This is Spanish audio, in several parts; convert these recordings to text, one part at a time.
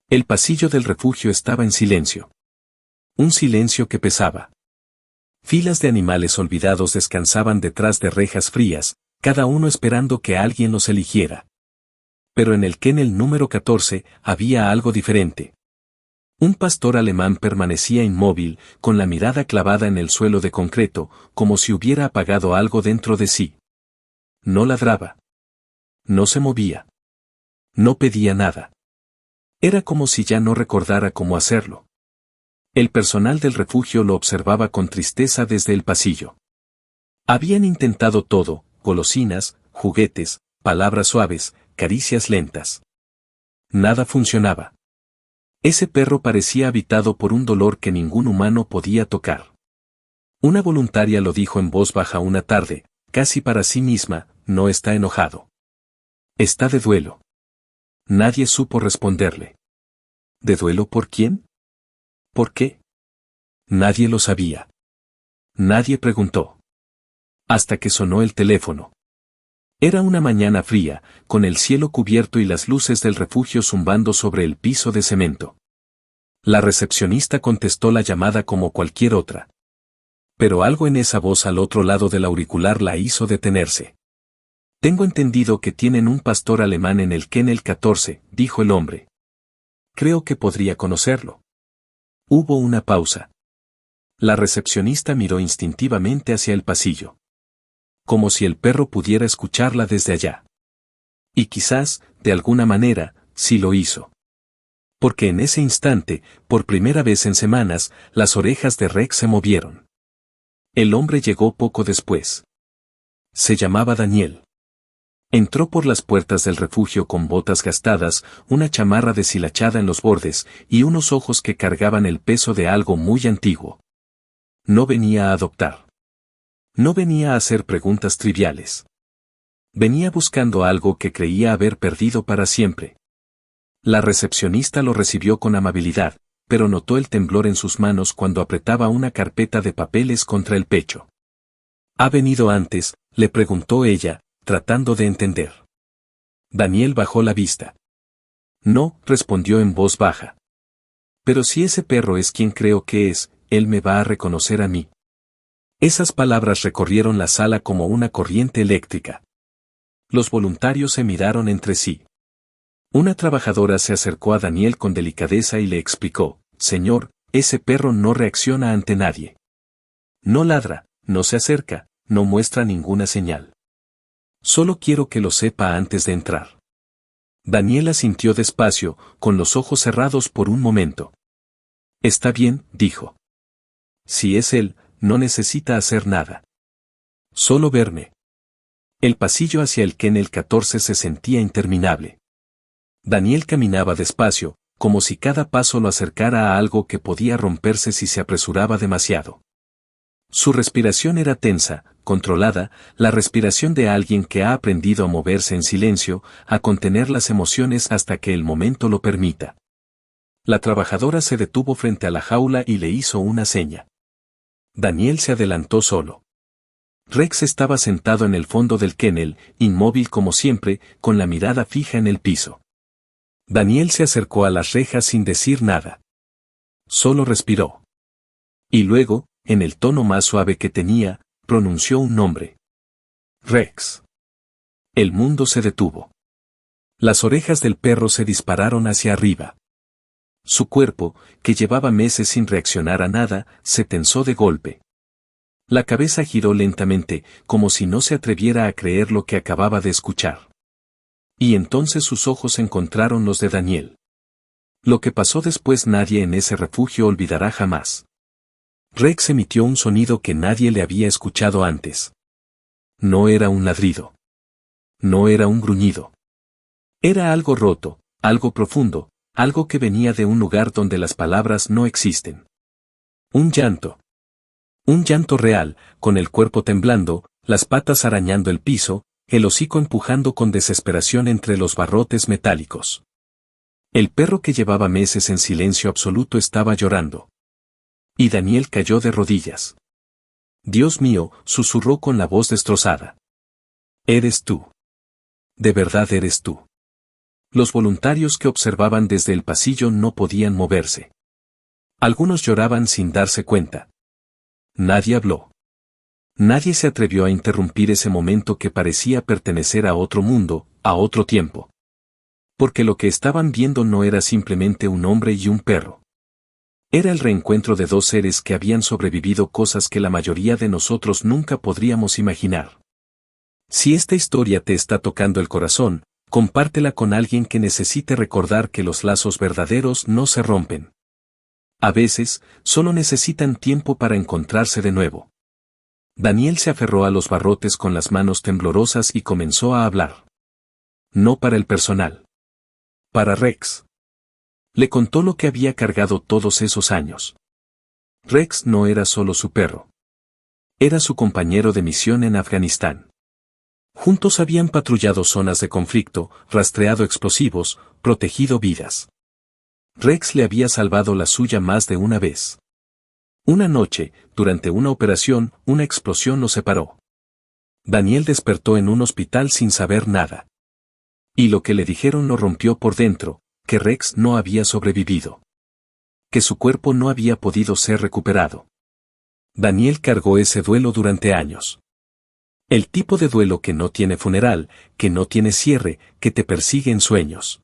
El pasillo del refugio estaba en silencio. Un silencio que pesaba. Filas de animales olvidados descansaban detrás de rejas frías, cada uno esperando que alguien los eligiera. Pero en el kennel número 14 había algo diferente. Un pastor alemán permanecía inmóvil, con la mirada clavada en el suelo de concreto, como si hubiera apagado algo dentro de sí. No ladraba. No se movía. No pedía nada. Era como si ya no recordara cómo hacerlo. El personal del refugio lo observaba con tristeza desde el pasillo. Habían intentado todo, golosinas, juguetes, palabras suaves, caricias lentas. Nada funcionaba. Ese perro parecía habitado por un dolor que ningún humano podía tocar. Una voluntaria lo dijo en voz baja una tarde, casi para sí misma, no está enojado. Está de duelo. Nadie supo responderle. ¿De duelo por quién? ¿Por qué? Nadie lo sabía. Nadie preguntó. Hasta que sonó el teléfono. Era una mañana fría, con el cielo cubierto y las luces del refugio zumbando sobre el piso de cemento. La recepcionista contestó la llamada como cualquier otra. Pero algo en esa voz al otro lado del auricular la hizo detenerse. Tengo entendido que tienen un pastor alemán en el kennel 14, dijo el hombre. Creo que podría conocerlo. Hubo una pausa. La recepcionista miró instintivamente hacia el pasillo. Como si el perro pudiera escucharla desde allá. Y quizás, de alguna manera, sí lo hizo. Porque en ese instante, por primera vez en semanas, las orejas de Rex se movieron. El hombre llegó poco después. Se llamaba Daniel. Entró por las puertas del refugio con botas gastadas, una chamarra deshilachada en los bordes, y unos ojos que cargaban el peso de algo muy antiguo. No venía a adoptar. No venía a hacer preguntas triviales. Venía buscando algo que creía haber perdido para siempre. La recepcionista lo recibió con amabilidad, pero notó el temblor en sus manos cuando apretaba una carpeta de papeles contra el pecho. ¿Ha venido antes?, le preguntó ella, tratando de entender. Daniel bajó la vista. No, respondió en voz baja. Pero si ese perro es quien creo que es, él me va a reconocer a mí. Esas palabras recorrieron la sala como una corriente eléctrica. Los voluntarios se miraron entre sí. Una trabajadora se acercó a Daniel con delicadeza y le explicó, «Señor, ese perro no reacciona ante nadie. No ladra, no se acerca, no muestra ninguna señal. Solo quiero que lo sepa antes de entrar». Daniel asintió despacio, con los ojos cerrados por un momento. «Está bien», dijo. «Si es él, no necesita hacer nada. Solo verme». El pasillo hacia el kennel 14 se sentía interminable. Daniel caminaba despacio, como si cada paso lo acercara a algo que podía romperse si se apresuraba demasiado. Su respiración era tensa, controlada, la respiración de alguien que ha aprendido a moverse en silencio, a contener las emociones hasta que el momento lo permita. La trabajadora se detuvo frente a la jaula y le hizo una seña. Daniel se adelantó solo. Rex estaba sentado en el fondo del kennel, inmóvil como siempre, con la mirada fija en el piso. Daniel se acercó a las rejas sin decir nada. Solo respiró. Y luego, en el tono más suave que tenía, pronunció un nombre. Rex. El mundo se detuvo. Las orejas del perro se dispararon hacia arriba. Su cuerpo, que llevaba meses sin reaccionar a nada, se tensó de golpe. La cabeza giró lentamente, como si no se atreviera a creer lo que acababa de escuchar. Y entonces sus ojos encontraron los de Daniel. Lo que pasó después nadie en ese refugio olvidará jamás. Rex emitió un sonido que nadie le había escuchado antes. No era un ladrido. No era un gruñido. Era algo roto, algo profundo, algo que venía de un lugar donde las palabras no existen. Un llanto. Un llanto real, con el cuerpo temblando, las patas arañando el piso, el hocico empujando con desesperación entre los barrotes metálicos. El perro que llevaba meses en silencio absoluto estaba llorando. Y Daniel cayó de rodillas. «Dios mío», susurró con la voz destrozada. «Eres tú. De verdad eres tú». Los voluntarios que observaban desde el pasillo no podían moverse. Algunos lloraban sin darse cuenta. Nadie habló. Nadie se atrevió a interrumpir ese momento que parecía pertenecer a otro mundo, a otro tiempo. Porque lo que estaban viendo no era simplemente un hombre y un perro. Era el reencuentro de dos seres que habían sobrevivido cosas que la mayoría de nosotros nunca podríamos imaginar. Si esta historia te está tocando el corazón, compártela con alguien que necesite recordar que los lazos verdaderos no se rompen. A veces, solo necesitan tiempo para encontrarse de nuevo. Daniel se aferró a los barrotes con las manos temblorosas y comenzó a hablar. No para el personal. Para Rex. Le contó lo que había cargado todos esos años. Rex no era solo su perro. Era su compañero de misión en Afganistán. Juntos habían patrullado zonas de conflicto, rastreado explosivos, protegido vidas. Rex le había salvado la suya más de una vez. Una noche, durante una operación, una explosión los separó. Daniel despertó en un hospital sin saber nada. Y lo que le dijeron lo rompió por dentro, que Rex no había sobrevivido. Que su cuerpo no había podido ser recuperado. Daniel cargó ese duelo durante años. El tipo de duelo que no tiene funeral, que no tiene cierre, que te persigue en sueños.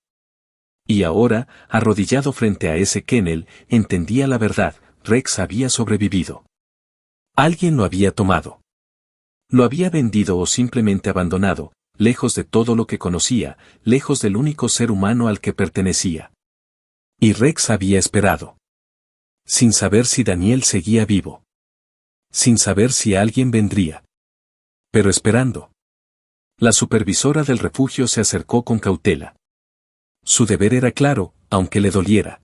Y ahora, arrodillado frente a ese kennel, entendía la verdad. Rex había sobrevivido. Alguien lo había tomado. Lo había vendido o simplemente abandonado, lejos de todo lo que conocía, lejos del único ser humano al que pertenecía. Y Rex había esperado. Sin saber si Daniel seguía vivo. Sin saber si alguien vendría. Pero esperando. La supervisora del refugio se acercó con cautela. Su deber era claro, aunque le doliera.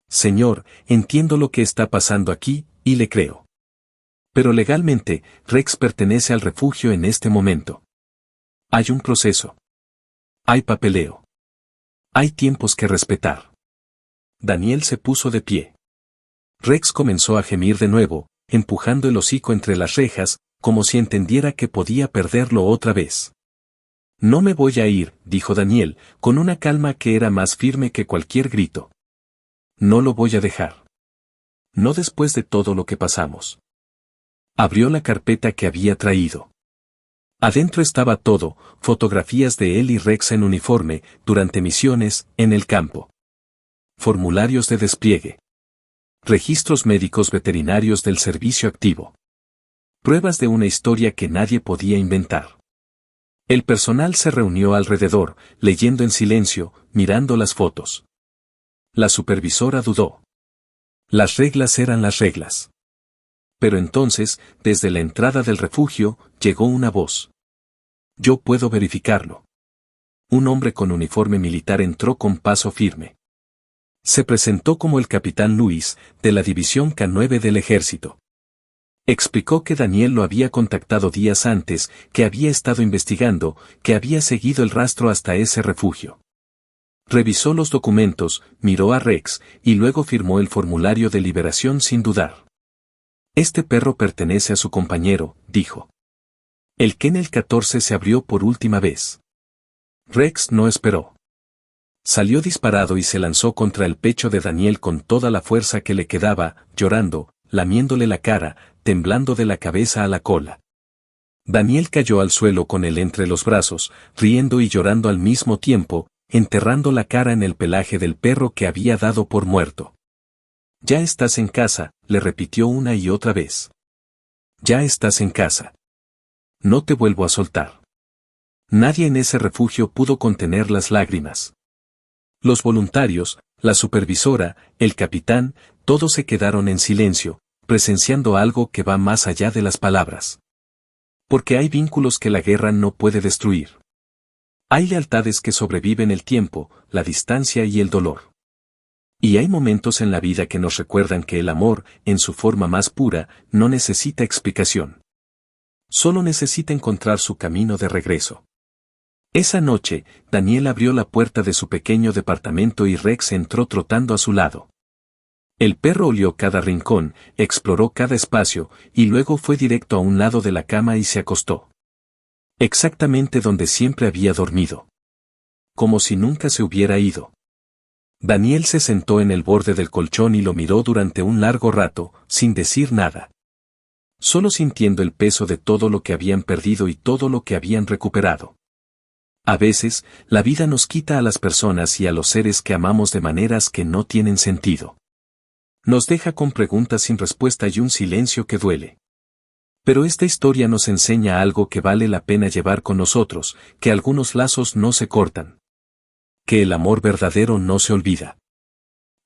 Señor, entiendo lo que está pasando aquí, y le creo. Pero legalmente, Rex pertenece al refugio en este momento. Hay un proceso. Hay papeleo. Hay tiempos que respetar. Daniel se puso de pie. Rex comenzó a gemir de nuevo, empujando el hocico entre las rejas, como si entendiera que podía perderlo otra vez. No me voy a ir, dijo Daniel, con una calma que era más firme que cualquier grito. No lo voy a dejar. No después de todo lo que pasamos. Abrió la carpeta que había traído. Adentro estaba todo, fotografías de él y Rex en uniforme, durante misiones, en el campo. Formularios de despliegue. Registros médicos veterinarios del servicio activo. Pruebas de una historia que nadie podía inventar. El personal se reunió alrededor, leyendo en silencio, mirando las fotos. La supervisora dudó. Las reglas eran las reglas. Pero entonces, desde la entrada del refugio, llegó una voz. Yo puedo verificarlo. Un hombre con uniforme militar entró con paso firme. Se presentó como el capitán Luis, de la División K9 del Ejército. Explicó que Daniel lo había contactado días antes, que había estado investigando, que había seguido el rastro hasta ese refugio. Revisó los documentos, miró a Rex, y luego firmó el formulario de liberación sin dudar. Este perro pertenece a su compañero, dijo. El kennel 14 se abrió por última vez. Rex no esperó. Salió disparado y se lanzó contra el pecho de Daniel con toda la fuerza que le quedaba, llorando, lamiéndole la cara, temblando de la cabeza a la cola. Daniel cayó al suelo con él entre los brazos, riendo y llorando al mismo tiempo, enterrando la cara en el pelaje del perro que había dado por muerto. Ya estás en casa, le repitió una y otra vez. Ya estás en casa. No te vuelvo a soltar. Nadie en ese refugio pudo contener las lágrimas. Los voluntarios, la supervisora, el capitán, todos se quedaron en silencio, presenciando algo que va más allá de las palabras. Porque hay vínculos que la guerra no puede destruir. Hay lealtades que sobreviven el tiempo, la distancia y el dolor. Y hay momentos en la vida que nos recuerdan que el amor, en su forma más pura, no necesita explicación. Solo necesita encontrar su camino de regreso. Esa noche, Daniel abrió la puerta de su pequeño departamento y Rex entró trotando a su lado. El perro olió cada rincón, exploró cada espacio, y luego fue directo a un lado de la cama y se acostó. Exactamente donde siempre había dormido. como si nunca se hubiera ido. Daniel se sentó en el borde del colchón y lo miró durante un largo rato, sin decir nada. Solo sintiendo el peso de todo lo que habían perdido y todo lo que habían recuperado. A veces, la vida nos quita a las personas y a los seres que amamos de maneras que no tienen sentido. Nos deja con preguntas sin respuesta y un silencio que duele. Pero esta historia nos enseña algo que vale la pena llevar con nosotros, que algunos lazos no se cortan. Que el amor verdadero no se olvida.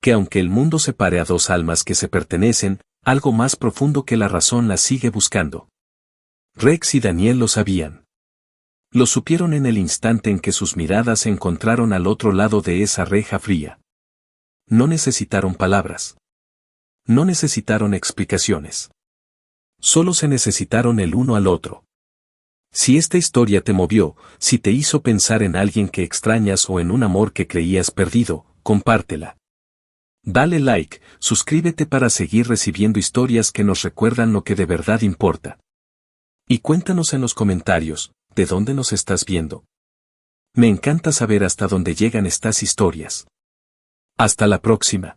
Que aunque el mundo separe a dos almas que se pertenecen, algo más profundo que la razón las sigue buscando. Rex y Daniel lo sabían. Lo supieron en el instante en que sus miradas se encontraron al otro lado de esa reja fría. No necesitaron palabras. No necesitaron explicaciones. Solo se necesitaron el uno al otro. Si esta historia te movió, si te hizo pensar en alguien que extrañas o en un amor que creías perdido, compártela. Dale like, suscríbete para seguir recibiendo historias que nos recuerdan lo que de verdad importa. Y cuéntanos en los comentarios, ¿de dónde nos estás viendo? Me encanta saber hasta dónde llegan estas historias. Hasta la próxima.